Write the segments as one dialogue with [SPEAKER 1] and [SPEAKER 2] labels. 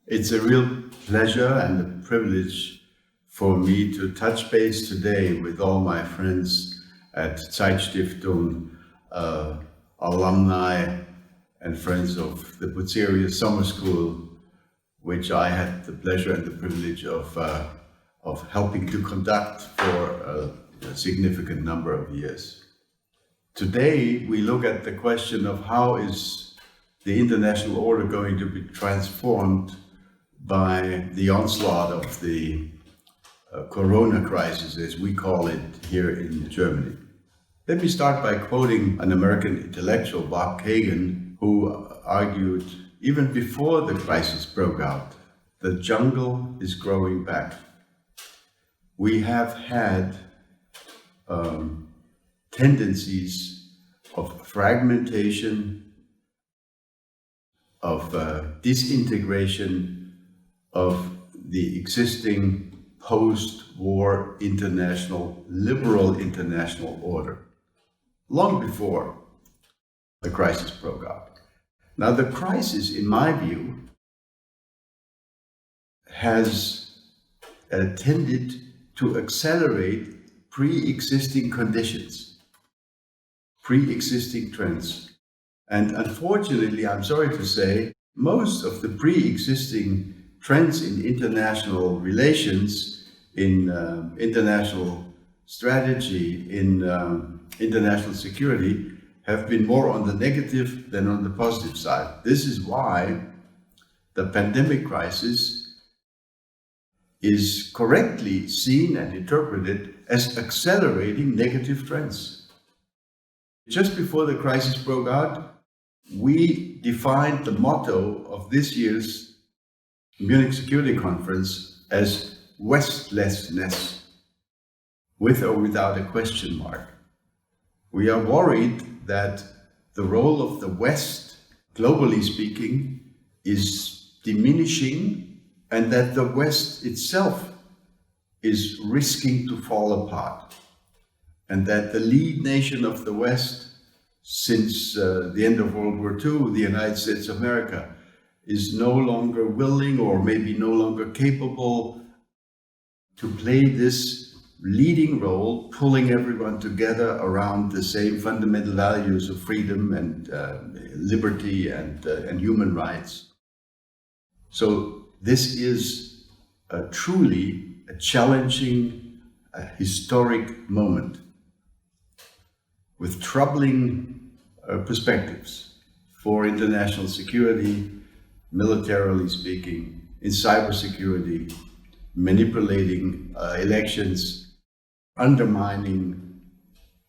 [SPEAKER 1] It's a real pleasure and a privilege for me to touch base today with all my friends at ZEIT-Stiftung, alumni and friends of the Bucerius Summer School, which I had the pleasure and the privilege of helping to conduct for a significant number of years. Today, we look at the question of how is the international order going to be transformed by the onslaught of the Corona crisis, as we call it here in Germany. Let me start by quoting an American intellectual, Bob Kagan, who argued, even before the crisis broke out, the jungle is growing back. We have had tendencies of fragmentation, of disintegration of the existing post-war international, liberal international order, long before the crisis broke out. Now, the crisis, in my view, has tended to accelerate pre-existing conditions, pre-existing trends. And unfortunately, I'm sorry to say, most of the pre-existing trends in international relations, in international strategy, in international security, have been more on the negative than on the positive side. This is why the pandemic crisis is correctly seen and interpreted as accelerating negative trends. Just before the crisis broke out, we defined the motto of this year's Munich Security Conference as Westlessness, with or without a question mark. We are worried that the role of the West, globally speaking, is diminishing, and that the West itself is risking to fall apart, and that the lead nation of the West since the end of World War II, the United States of America, is no longer willing or maybe no longer capable to play this leading role, pulling everyone together around the same fundamental values of freedom and liberty and human rights. So this is truly a challenging, historic moment with troubling perspectives for international security, militarily speaking, in cybersecurity, manipulating elections, undermining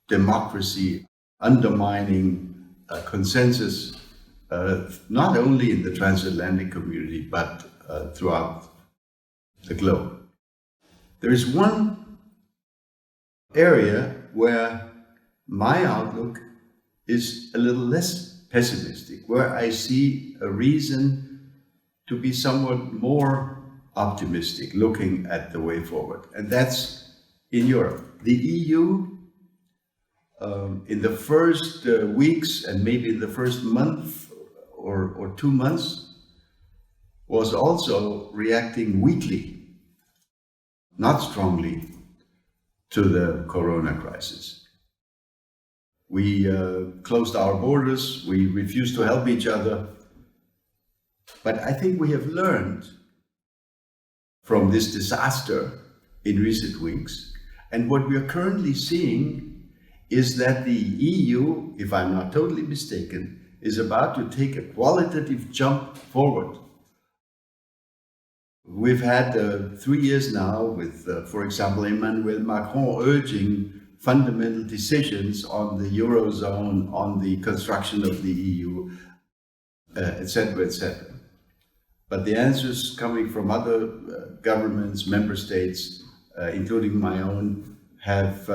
[SPEAKER 1] democracy, undermining consensus, not only in the transatlantic community, but throughout the globe. There is one area where my outlook is a little less pessimistic, where I see a reason to be somewhat more optimistic looking at the way forward, and that's in Europe. The EU, in the first weeks and maybe in the first month or 2 months, was also reacting weakly, not strongly, to the Corona crisis. We closed our borders, we refused to help each other. But I think we have learned from this disaster in recent weeks. And what we are currently seeing is that the EU, if I'm not totally mistaken, is about to take a qualitative jump forward. We've had 3 years now with, for example, Emmanuel Macron urging fundamental decisions on the Eurozone, on the construction of the EU, etc., etc. But the answers coming from other governments, member states, including my own, have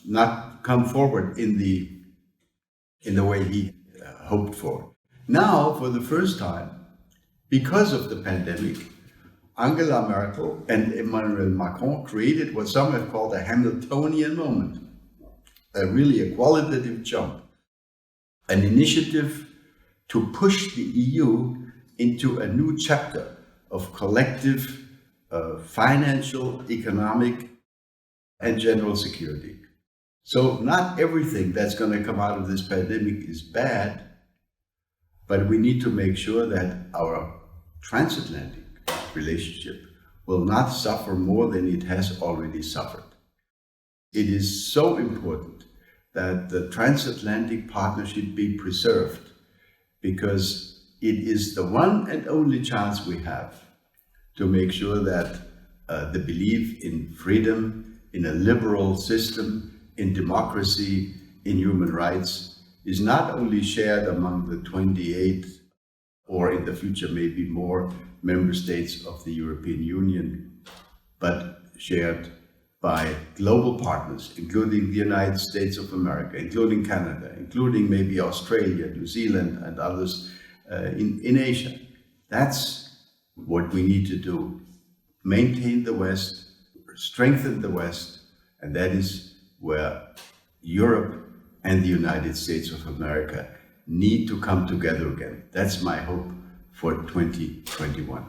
[SPEAKER 1] not come forward in the way he hoped for. Now, for the first time, because of the pandemic, Angela Merkel and Emmanuel Macron created what some have called a Hamiltonian moment, really a qualitative jump, an initiative to push the EU into a new chapter of collective financial, economic, and general security. So not everything that's going to come out of this pandemic is bad, but we need to make sure that our transatlantic relationship will not suffer more than it has already suffered. It is so important that the transatlantic partnership be preserved, because it is the one and only chance we have to make sure that the belief in freedom, in a liberal system, in democracy, in human rights is not only shared among the 28 or in the future maybe more member states of the European Union, but shared by global partners, including the United States of America, including Canada, including maybe Australia, New Zealand, and others in Asia. That's what we need to do. Maintain the West, strengthen the West, and that is where Europe and the United States of America need to come together again. That's my hope for 2021.